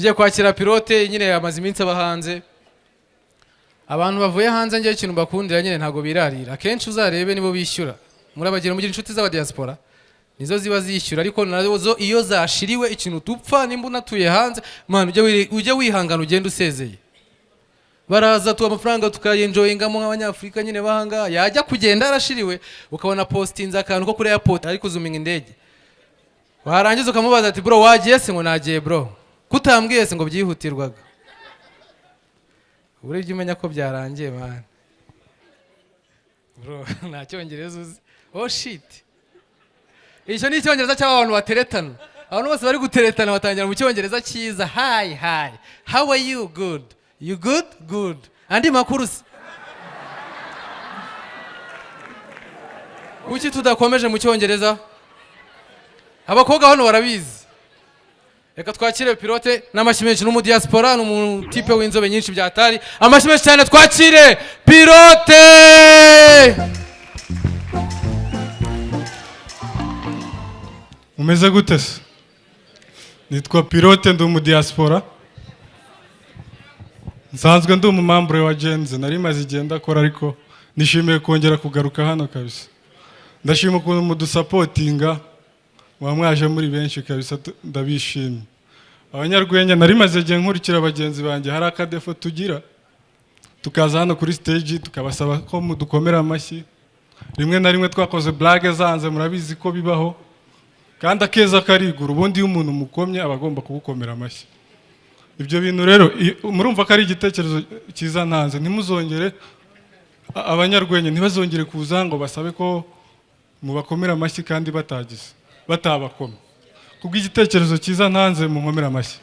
tujye kwakira pilote nyine amaze iminsi abahanze. Abantu bavuye hanze ngiye ikintu bakundira nyine ntago birarira. Akenshi uzarebe nibo bishyura. Murabagira mugira inshuti z'aba diaspora. Nizo ziba zishyura ariko nazo iyo zashiriwe ikintu tupfa nimba unatuye hanze, man ujye wihangana ugenda usezeye. Baraza tu amafaranga tukayenjoyingamo nk'abanyafrika nyine bahanga, yajya kugenda arashiriwe ukabona postinze akantu ko kuri airport ari kuzuminga indege. Warangiza ukamubaza ati bro wagiye se? Ngo nagiye bro. Kutambwiye se ngo byihutirwaga. Uburyo umenya ko byarangiye man. Bro nta cyongereza uzi. Oh shit. Icyo ni icyongereza cy'abantu bateretana. Abantu bose bari guteretana batangira mu cyongereza cyiza. Hi hi. How are you? Good. You good? Good. Andi makuru se. Kuki tudakomeje mu cyongereza? Abakobwa hano barabizi. Reka twakire pilote n'amashyi menshi n'umu diaspora n'umutipe w'inzobe nyinshi byatari. Amashyi menshi cyane twakire pilote. Umeze gute se? Nitwa pilote ndi umu diaspora. Nsanzwe ndi umumambure wa Genze, nari maze igihe ndakora ariko nishimiye kongera kugaruka hano kabisa. Ndashima ukuntu mudusapotinga, mwaje muri benshi kabisa, ndabishimye. Abanyarwenya nari maze igihe nkurikira abagenzi banjye, hari akadefo tugira tukaza hano kuri stage tukabasaba ko mudukomera amashyi. Rimwe na rimwe twakoze blague zanze, murabizi ko bibaho, kandi akeza karigura, ubundi iyo umuntu mukomye abagomba kugukomera amashyi. Ibyo bintu rero murumva ko ari igitekerezo cyiza ntanze. Ntimuzongere abanyarwenya ntibazongere kuza ngo basabe ko mubakomera amashyi kandi batagize batabakoma. Kubwo igitekerezo cyiza ntanze mu nkomera amashyi.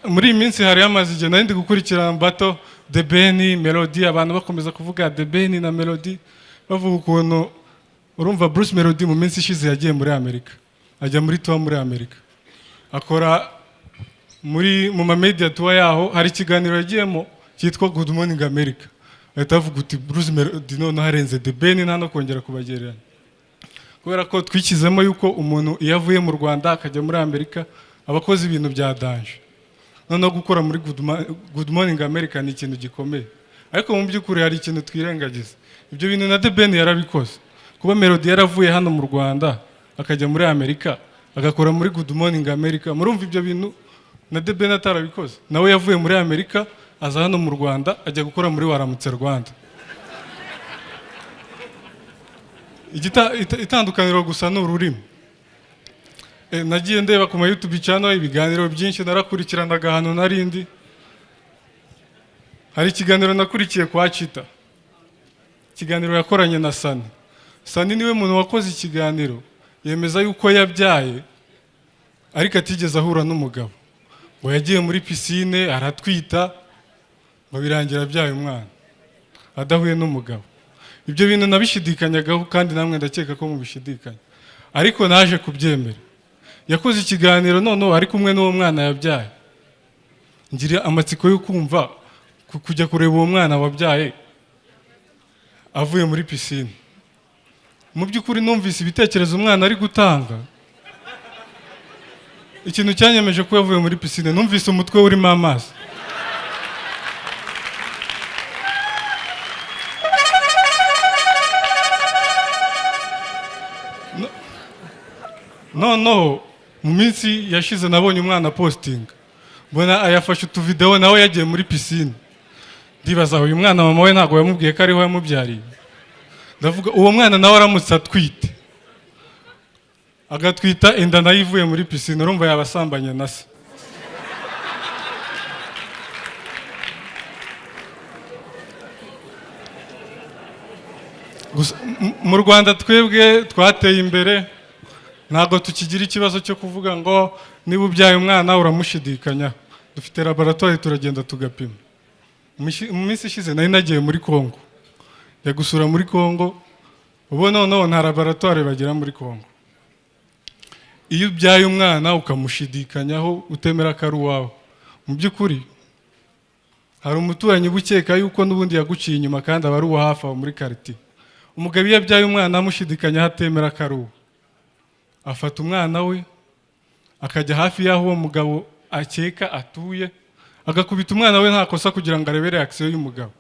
Muri iyi minsi hari amaze igihe nari ndi gukurikirana bato The Ben Melody, abantu bakomeza kuvuga The Ben na Melody, bavuga ukuntu urumva Bruce Melody mu minsi ishize yagiye muri Amerika, ajya muri tour muri Amerika, akora mu media tour yaho. Hari ikiganiro yagiyemo cyitwa Good Morning America, ahita avuga uti Bruce Melody none harenze The Ben, nta no kongera kubagereranya, kubera ko twikizemo yuko umuntu iyo avuye mu Rwanda akajya muri Amerika abakoze ibintu bya danger. Noneho gukora muri Good Morning America ni ikintu gikomeye, ariko mu by'ukuri hari ikintu twirengagiza. Ibyo bintu na The Ben yarabikoze. Kuba Melody yaravuye hano mu Rwanda akajya muri Amerika agakora muri Good Morning America, murumva ibyo bintu na The Ben atarabikoze. Nawe yavuye muri Amerika aza hano mu Rwanda ajya gukora muri Waramutse Rwanda. Itandukaniro gusa ni ururimi. Nagiye ndeba ku ma YouTube channel ibiganiro byinshi narakurikiranaga hano narindi. Hari ikiganiro nakurikiye kwa Chita, ikiganiro yakoranye na Sani. Sani niwe muntu wakoze ikiganiro yemeza yuko yabyaye ariko atigeze ahura n'umugabo, ngo yagiye muri piscine aratwita ngo birangira abyaye umwana adahuye n'umugabo. Ibyo bintu nabishidikanyagaho kandi namwe ndakeka ko mubishidikanya, ariko naje kubyemera. Yakoze ikiganiro none ari kumwe n'uwo mwana yabyaye. Ngira amatsiko yo kumva kujya kureba uwo mwana wabyaye avuye muri piscine. Mu by'ukuri numvise ibitekerezo umwana ari gutanga. Ikintu cyanyemeje ko yavuye muri piscine, numvise umutwe urimo amazi. No, mu minsi yashize nabonye umwana posting, mbona ayafashe utuvideo nawe yagiye muri piscine. Ndibaza uyu mwana mama we ntago yamubwiye ko ariho yamubyariye. Ndavuga uwo mwana nawe aramutse atwite agatwita inda nayo ivuye muri piscine, urumva yabasambanye na se. Mu Rwanda twebwe twateye imbere, ntabwo tukigira ikibazo cyo kuvuga ngo niba ubyaye umwana uramushidikanya. Dufite laboratoire turagenda tugapima. Mu minsi ishize nari nagiye muri Kongo, yagusura muri Kongo, ubu noneho nta laboratoire bagira muri Kongo. Iyo ubyaye umwana ukamushidikanyaho utemera ko ari uwawe, mu by'ukuri hari umuturanyi bukeka yuko n'ubundi yaguciye inyuma kandi aba ari uwo hafi aho muri quartier. Umugabo iyo abyaye umwana amushidikanyaho atemera ko ari uwe, afata umwana we akajya hafi y'aho uwo mugabo akeka atuye, agakubita umwana we nta kosa kugira ngo arebe reaction y'umugabo.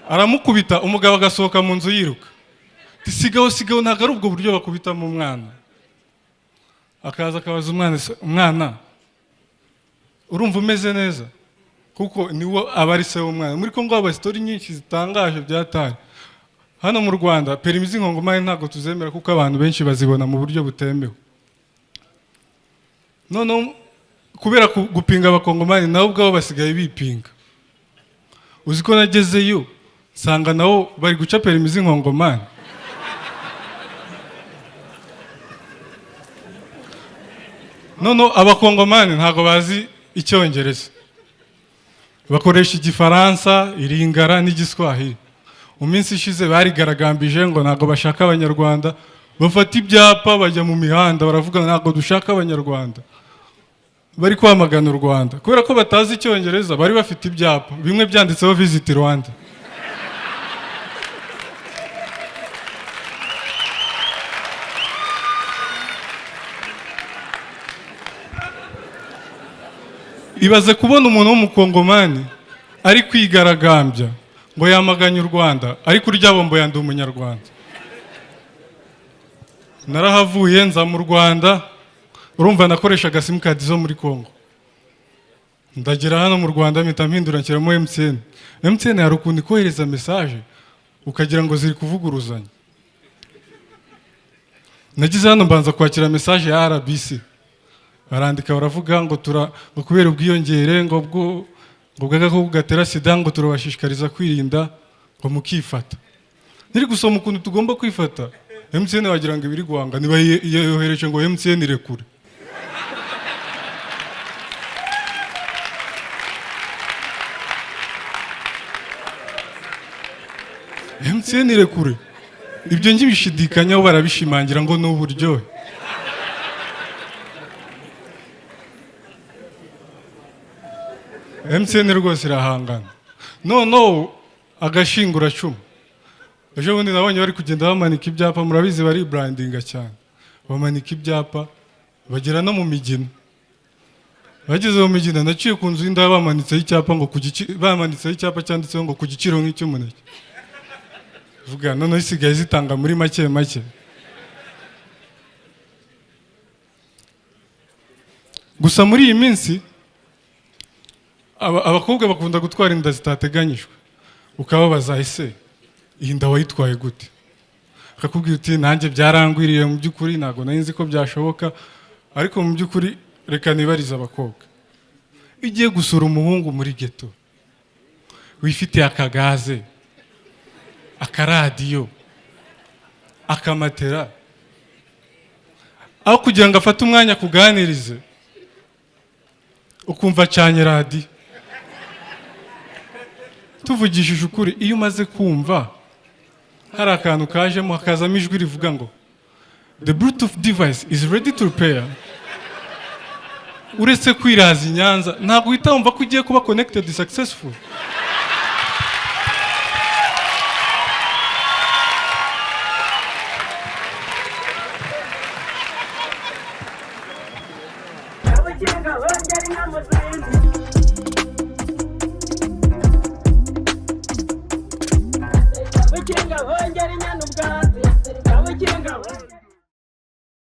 Aramukubita, umugabo agasohoka mu nzu yiruka. Sigaho ntabwo ari ubwo buryo bakubitamo umwana. Akaza akabaza umwana, urumva umeze neza? Kuko niwo aba ari se w'umwana. Muri Kongo haba story nyinshi zitangaje byatari. Hano mu Rwanda perimi z'inkongomani ntabwo tuzemera kuko abantu benshi bazibona mu buryo butemewe. None kubera gupinga abakongomani nabo ubwabo basigaye bipinga. Uzi ko nagezeyo sanga nabo bari guca perimi z'inkongomani. None abakongomani ntabwo bazi icyongereza, bakoresha igifaransa, iringara n'igiswahili. Mu minsi ishize barigaragambije ngo ntabwo bashaka abanyarwanda, bafata ibyapa bajya mu mihanda baravuga ntabwo dushaka abanyarwanda, bari kwamagana u Rwanda kubera ko batazi icyongereza. Bari bafite ibyapa bimwe byanditseho Visit Rwanda. Ibaze kubona umuntu w'umukongomani ari kwigaragambya ngo yamaganye u Rwanda, ariko uryabombo yandi umunyarwanda. Narahavuye nza mu Rwanda, urumva nakoreshaga simukadi zo muri Kongo. Ndagera hano mu Rwanda mpita mpindura nshyiramo MTN. MTN hari ukuntu ikohereza message ukagira ngo ziri kuvuguruzanya. Nagize hano mbanza kwakira message ya RBC. Barandika baravuga ngo ngo kubera ubwiyongere ngo bw'agakoko gatera sida ngo turabashishikariza kwirinda ngo mukifata. Niri gusoma ukuntu tugomba kwifata, MTN wagira ngo ibiri guhanga, niba yohereje ngo MTN irekure. MTN irekure. Ibyo ngibishidikanyaho barabishimangira ngo n'uburyohe. MTN rwose irahangana. No agashingura cumu. Ejo bundi nabonye bari kugenda bamanika ibyapa, murabizi bari brandinga cyane. Bamanika ibyapa bagera no mu migina. Bageze mu migina naciye ku nzu y'inda bamanitseho icyapa ngo bamanitseho icyapa cyanditseho ngo ku giciro nk'icy'umuneke. Vuga none isigaye zitanga muri make. Gusa muri iyi minsi abakobwa bakunda gutwara inda zitateganyijwe. Ukababaza ese iyi nda wayitwaye gute? Akakubwira uti nanjye byarangwiriye, mu by'ukuri ntabwo nari nzi ko byashoboka, ariko mu by'ukuri reka nibarize abakobwa. Igiye gusura umuhungu muri ghetto, wifitiye akagaze, akaradiyo, akamatera, aho kugira ngo afate umwanya kuganirize ukumva cyane radiyo. Tuvugishije ukuri, iyo umaze kumva hari akantu kajemo hakazamo ijwi rivuga ngo the Bluetooth device is ready to repair, uretse kwiraza i Nyanza ntabwo uhita wumva ko ugiye kuba connected successful. Hongera inyana ubwa